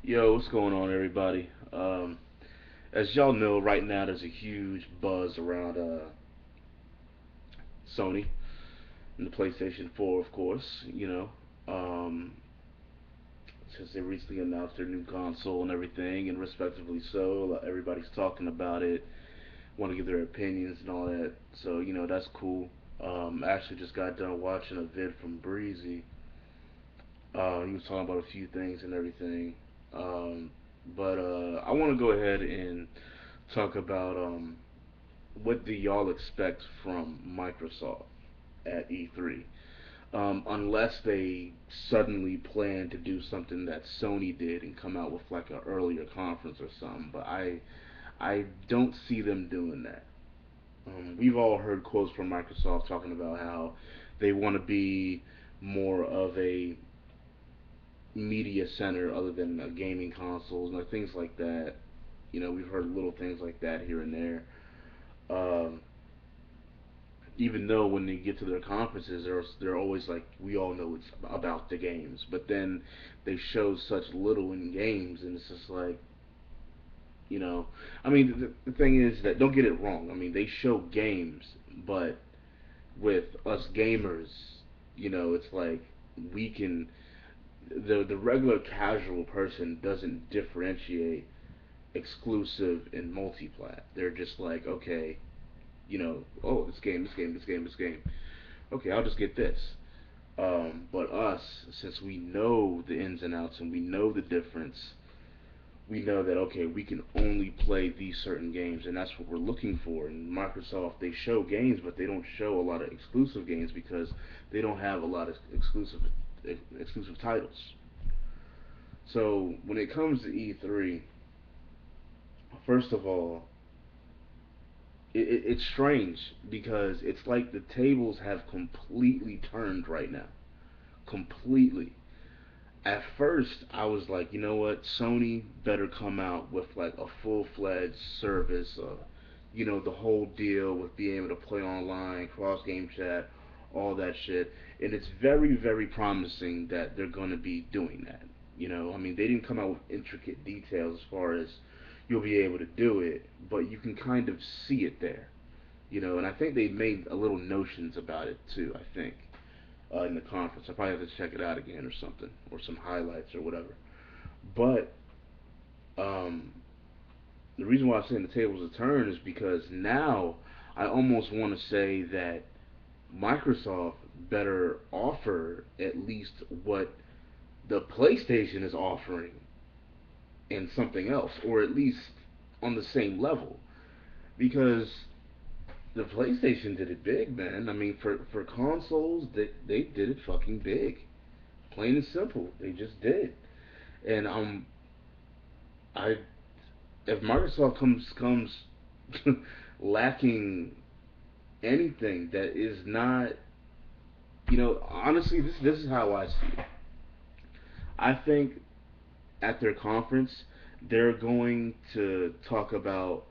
Yo, what's going on, everybody? As y'all know, right now there's a huge buzz around Sony and the PlayStation 4, of course. Um, since they recently announced their new console and everything, and respectively so, everybody's talking about it, want to give their opinions and all that. So that's cool. I actually just got done watching a vid from Breezy. He was talking about a few things and everything. Um, but I want to go ahead and talk about what do y'all expect from Microsoft at E3? Unless they suddenly plan to do something that Sony did and come out with like an earlier conference or something, but I don't see them doing that. We've all heard quotes from Microsoft talking about how they want to be more of a media center other than gaming consoles and things like that. We've heard little things like that here and there. Um, Even though when they get to their conferences, they're always like, we all know it's about the games, but then they show such little in games, and it's just like, you know, I mean, the thing is that don't get it wrong. I mean, they show games, but with us gamers, it's like we can the regular casual person doesn't differentiate exclusive and multiplat. They're just like, okay, oh, this game, this game, this game, this game. Okay, I'll just get this. But us, since we know the ins and outs and we know the difference, we know that okay, we can only play these certain games, and that's what we're looking for. And Microsoft, they show games, but they don't show a lot of exclusive games because they don't have a lot of exclusive titles. So when it comes to E3, first of all, it's strange because it's like the tables have completely turned right now. Completely. At first, I was like, you know what? Sony better come out with like a full fledged service, the whole deal with being able to play online, cross game chat, all that shit. And it's very, very promising that they're going to be doing that. I mean, they didn't come out with intricate details as far as you'll be able to do it, but you can kind of see it there. And I think they made a little notions about it too. I think in the conference. I probably have to check it out again or something, or some highlights or whatever. But um, the reason why I'm saying the tables have turned is because now I almost want to say that Microsoft better offer at least what the PlayStation is offering and something else, or at least on the same level. Because the PlayStation did it big, man. I mean, for consoles, they did it fucking big. Plain and simple, they just did. And I if Microsoft comes lacking anything that is not, honestly, this is how I see it. I think at their conference they're going to talk about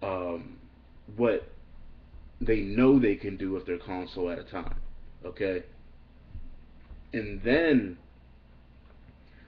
um, what they know they can do with their console at a time. Okay, and then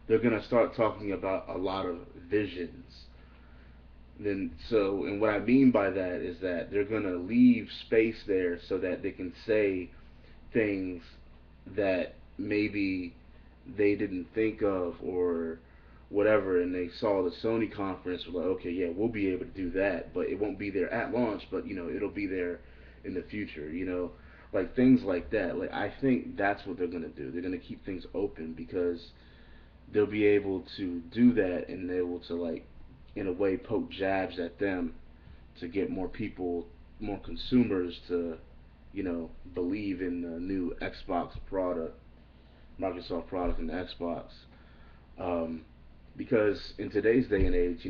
they're gonna start talking about a lot of visions. And what I mean by that is that they're gonna leave space there so that they can say things that maybe they didn't think of or whatever, and they saw the Sony conference, were like, okay, yeah, we'll be able to do that, but it won't be there at launch, but it'll be there in the future, like things like that. Like I think that's what they're gonna do. They're gonna keep things open because they'll be able to do that and they're able to like in a way poke jabs at them to get more people, more consumers to believe in the new Xbox product, Microsoft product, and the Xbox. Um, because in today's day and age,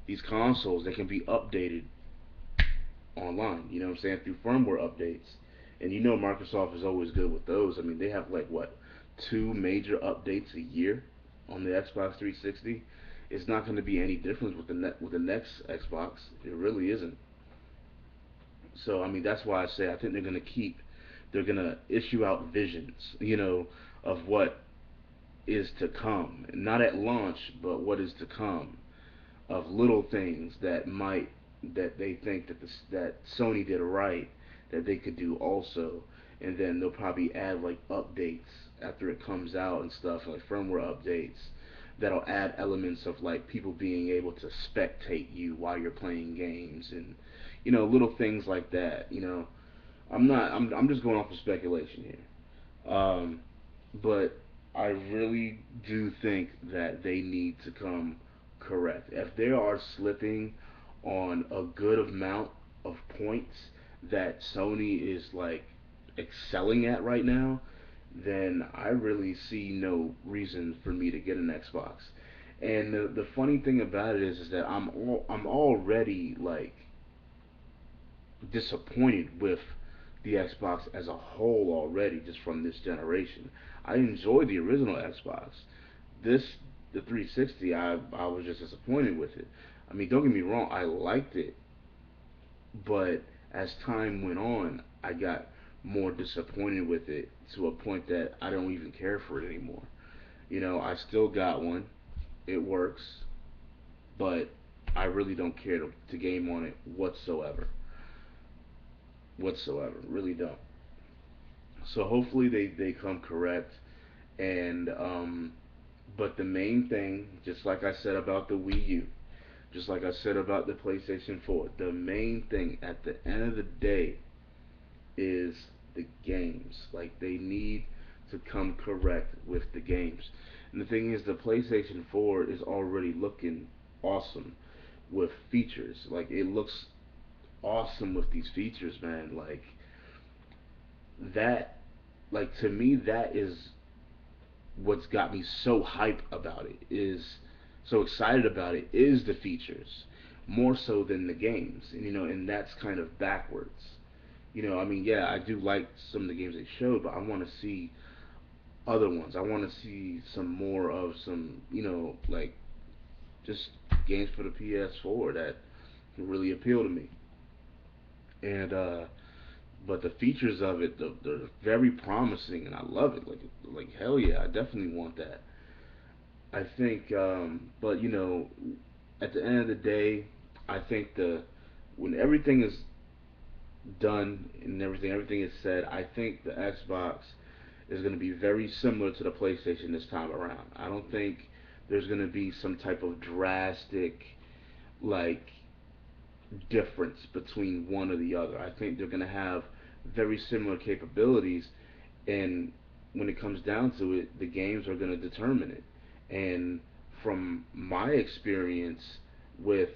these consoles they can be updated online. You know what I'm saying, through firmware updates, and Microsoft is always good with those. I mean, they have like what, two major updates a year on the Xbox 360. It's not going to be any difference with the next Xbox. It really isn't. So I mean, that's why I say I think they're going to issue out visions, of what is to come, not at launch, but what is to come, of little things that might, that they think that that Sony did right, that they could do also, and then they'll probably add like updates after it comes out and stuff, like firmware updates that'll add elements of like people being able to spectate you while you're playing games, and little things like that. I'm just going off of speculation here. But I really do think that they need to come correct. If they are slipping on a good amount of points that Sony is like excelling at right now, then I really see no reason for me to get an Xbox. And the funny thing about it is that I'm already like disappointed with the Xbox as a whole already, just from this generation. I enjoyed the original Xbox. This, the 360, I was just disappointed with it. I mean, don't get me wrong, I liked it, but as time went on, I got more disappointed with it to a point that I don't even care for it anymore. I still got one. It works, but I really don't care to game on it whatsoever. Whatsoever. Really don't. So hopefully they come correct. And but the main thing, just like I said about the Wii U, just like I said about the PlayStation 4, the main thing at the end of the day is the games. Like, they need to come correct with the games. And the thing is, the PlayStation 4 is already looking awesome with features. Like, it looks awesome with these features, man. That like to me, that is what's got me so hyped about it, is so excited about it, is the features more so than the games. And that's kind of backwards. I mean, yeah, I do like some of the games they showed, but I want to see other ones. I want to see some more of some, like, just games for the PS4 that really appeal to me. And but the features of it, they're very promising, and I love it. Like hell yeah, I definitely want that. I think, but at the end of the day, I think when everything is done and everything is said, I think the Xbox is going to be very similar to the PlayStation this time around. I don't think there's going to be some type of drastic, like, difference between one or the other. I think they're going to have very similar capabilities, and when it comes down to it, the games are going to determine it. And from my experience with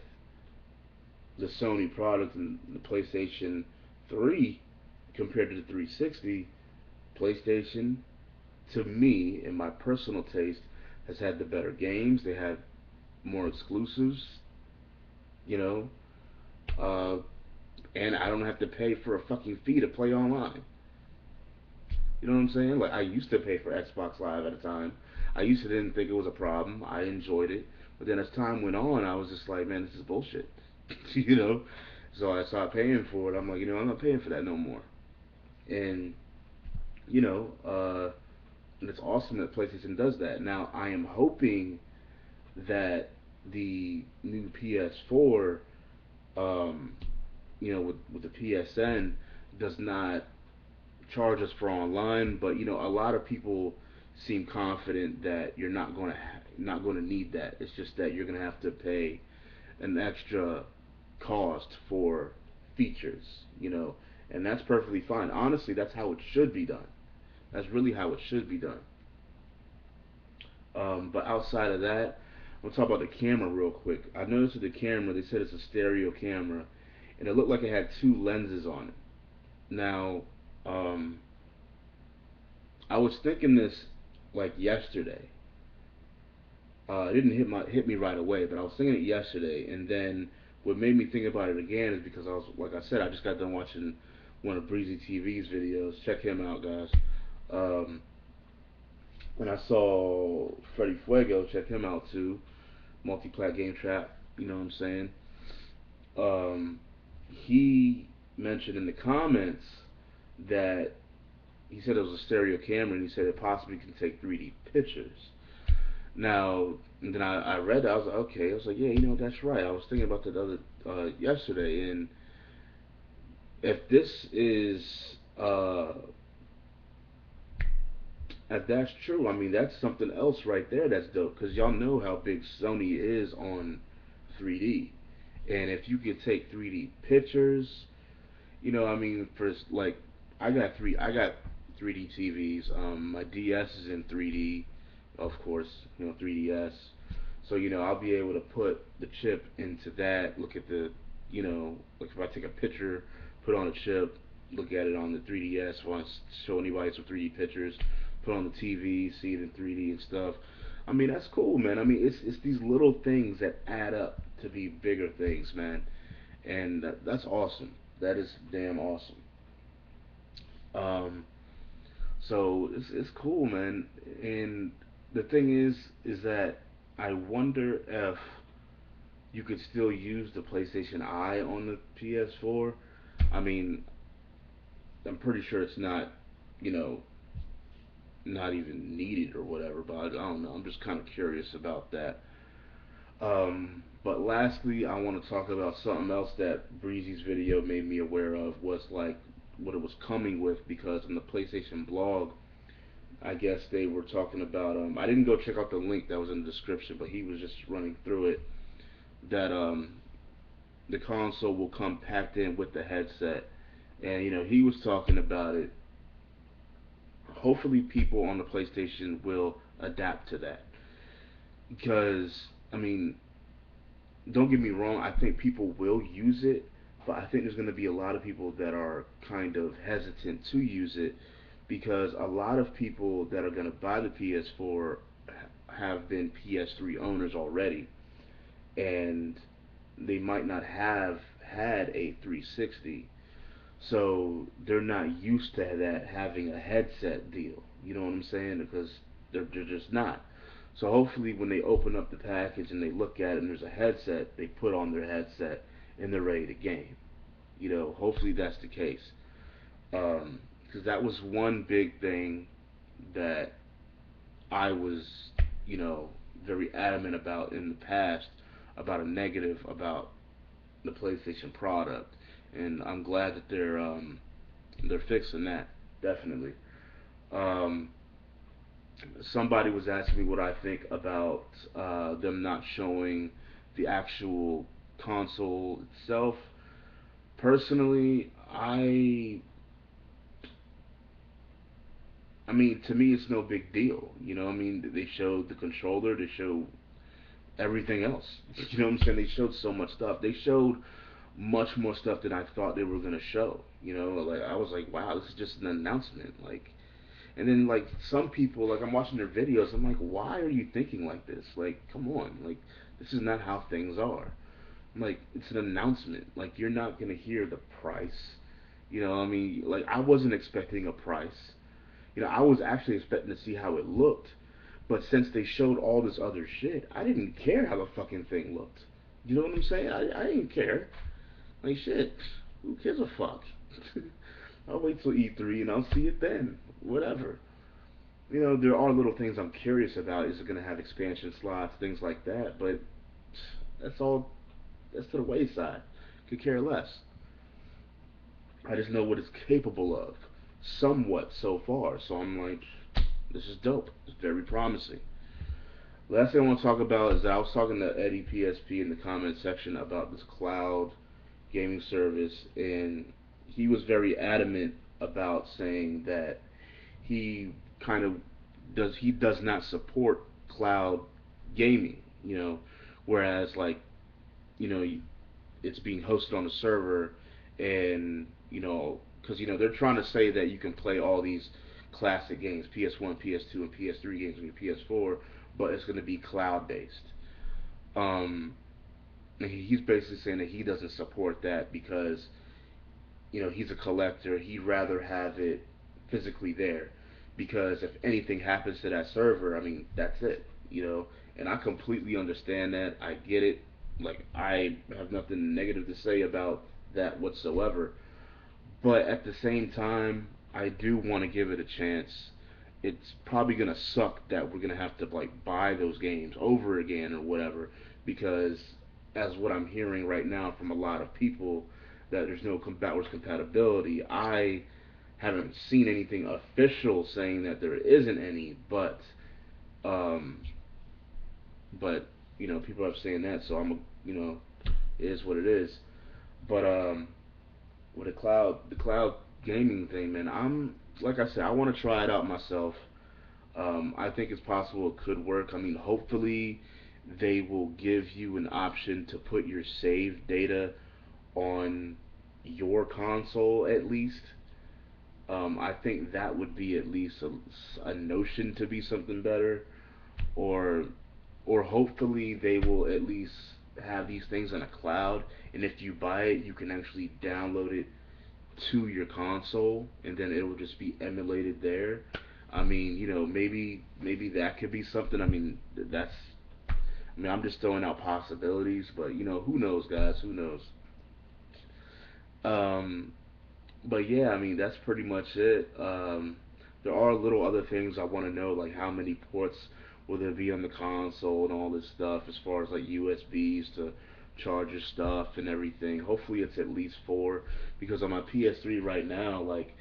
the Sony product and the PlayStation 3 compared to the 360, PlayStation, to me, in my personal taste, has had the better games. They have more exclusives, you know, uh, and I don't have to pay for a fucking fee to play online. You know what I'm saying? Like, I used to pay for Xbox Live at a time. I used to didn't think it was a problem. I enjoyed it, but then as time went on, I was just like, man, this is bullshit. you know. So I started paying for it. I'm like, I'm not paying for that no more. And you know, and it's awesome that PlayStation does that. Now I am hoping that the new PS4, um, with the PSN, does not charge us for online. But a lot of people seem confident that you're not going to need that. It's just that you're going to have to pay an extra cost for features, and that's perfectly fine. Honestly, that's how it should be done. That's really how it should be done. But outside of that, we'll talk about the camera real quick. I noticed with the camera, they said it's a stereo camera, and it looked like it had two lenses on it. Now, um, I was thinking this like yesterday. It didn't hit me right away, but I was thinking it yesterday, and then what made me think about it again is because I was, like I said, I just got done watching one of Breezy TV's videos. Check him out, guys. Um, and I saw Freddy Fuego. Check him out too. Multi-plat game trap. You know what I'm saying? Um, he mentioned in the comments that he said it was a stereo camera, and he said it possibly can take 3D pictures. Now, and then I read that, I was like, okay. I was like, yeah, you know, that's right. I was thinking about that other yesterday, and if this is if that's true, I mean, that's something else right there that's dope. Because y'all know how big Sony is on 3D. And if you could take 3D pictures, you know, I mean, for like, I got 3D TVs. My DS is in 3D, of course, you know, 3DS. So you know, I'll be able to put the chip into that. Look at the, you know, like if I take a picture, put on a chip, look at it on the 3DS. Want to show anybody some 3D pictures, put on the TV, see it in 3D and stuff. I mean, that's cool, man. I mean, it's these little things that add up to be bigger things, man, and that's awesome. That is damn awesome. Um, so it's cool, man. And the thing is that I wonder if you could still use the PlayStation Eye on the PS4. I mean, I'm pretty sure it's not, you know, not even needed or whatever. But I don't know. I'm just kind of curious about that. But lastly, I want to talk about something else that Breezy's video made me aware of was like what it was coming with because in the PlayStation blog, I guess they were talking about. I didn't go check out the link that was in the description, but he was just running through it that the console will come packed in with the headset, and you know he was talking about it. Hopefully, people on the PlayStation will adapt to that because I mean don't get me wrong, I think people will use it, but I think there's going to be a lot of people that are kind of hesitant to use it because a lot of people that are going to buy the PS4 have been PS3 owners already, and they might not have had a 360, so they're not used to that having a headset deal. You know what I'm saying? Because they're just not. So hopefully, when they open up the package and they look at it and there's a headset, they put on their headset and they're ready to game. You know, hopefully that's the case. Because that was one big thing that I was, you know, very adamant about in the past about a negative about the PlayStation product, and I'm glad that they're fixing that definitely. Um, Somebody was asking me what I think about them not showing the actual console itself. Personally, I mean, to me, it's no big deal. You know, I mean, they showed the controller, they showed everything else. You know what I'm saying? They showed so much stuff. They showed much more stuff than I thought they were gonna show. You know, like I was like, wow, this is just an announcement. Like, and then like some people, like I'm watching their videos, I'm like, why are you thinking like this? Like, come on, like this is not how things are. I'm like, it's an announcement. Like, you're not gonna hear the price. You know, I mean, like I wasn't expecting a price. You know, I was actually expecting to see how it looked. But since they showed all this other shit, I didn't care how the fucking thing looked. You know what I'm saying? I didn't care. Like shit, who gives a fuck? I'll wait till E3 and I'll see it then. Whatever. You know, there are little things I'm curious about. Is it going to have expansion slots, things like that? But that's all. That's to the wayside. Could care less. I just know what it's capable of, somewhat so far. So I'm like, this is dope. It's very promising. Last thing I want to talk about is that I was talking to Eddie PSP in the comment section about this cloud gaming service, and he was very adamant about saying that he kind of he does not support cloud gaming, you know, whereas like you know it's being hosted on a server, and you know because you know they're trying to say that you can play all these classic games, PS1, PS2, and PS3 games on your PS4, but it's going to be cloud based. Um, and he's basically saying that he doesn't support that because you know he's a collector. He'd rather have it physically there because if anything happens to that server, I mean that's it. You know, and I completely understand that. I get it. Like I have nothing negative to say about that whatsoever. But at the same time, I do want to give it a chance it's probably gonna suck that we're gonna have to like buy those games over again or whatever, because as what I'm hearing right now from a lot of people, that there's no backwards compatibility. I haven't seen anything official saying that there isn't any, um, but people are saying that, so it is what it is. But with the cloud gaming thing, man, I'm like I said, I want to try it out myself. I think it's possible it could work. I mean, hopefully they will give you an option to put your save data on your console at least. I think that would be at least a notion to be something better, or or hopefully they will at least have these things in a cloud, and if you buy it, you can actually download it to your console, and then it will just be emulated there. I mean, maybe that could be something. I mean, that's. I mean, I'm just throwing out possibilities, but who knows, guys? Who knows? Um, but yeah, I mean, that's pretty much it. There are little other things I want to know, like how many ports will there be on the console and all this stuff, as far as like USBs to charge your stuff and everything. Hopefully, it's at least four, because on my PS3 right now, like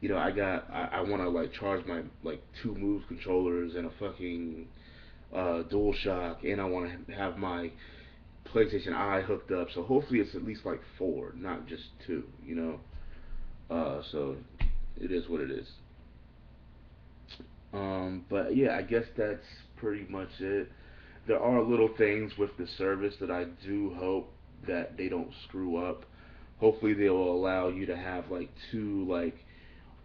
I want to like charge my like two Move controllers and a fucking DualShock, and I want to have my PlayStation Eye hooked up. So hopefully it's at least like four, not just two. So it is what it is. But yeah, I guess that's pretty much it. There are little things with the service that I do hope that they don't screw up. Hopefully they will allow you to have like two like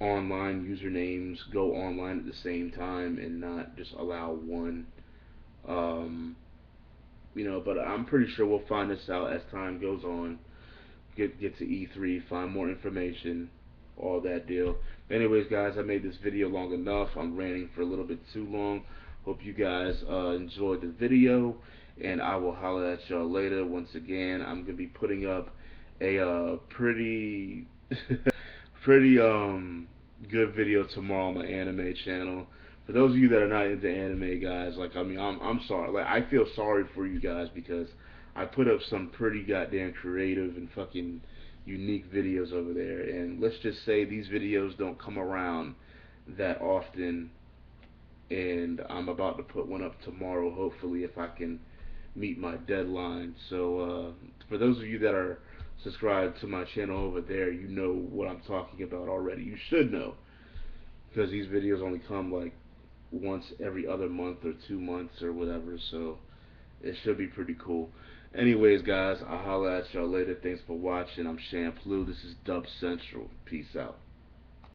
online usernames go online at the same time and not just allow one. Um, but I'm pretty sure we'll find this out as time goes on. Get to E3, find more information, all that deal. Anyways, guys, I made this video long enough. I'm ranting for a little bit too long. Hope you guys enjoyed the video, and I will holler at y'all later. Once again, I'm gonna be putting up a pretty pretty good video tomorrow on my anime channel. For those of you that are not into anime, guys, like I mean, I'm sorry. Like I feel sorry for you guys because I put up some pretty goddamn creative and fucking unique videos over there, and let's just say these videos don't come around that often. And I'm about to put one up tomorrow, hopefully, if I can meet my deadline. So for those of you that are subscribed to my channel over there, you know what I'm talking about already. You should know, because these videos only come like once every other month or 2 months or whatever. So it should be pretty cool. Anyways, guys, I'll holla at y'all later. Thanks for watching. I'm Shampoo. This is Dub Central. Peace out.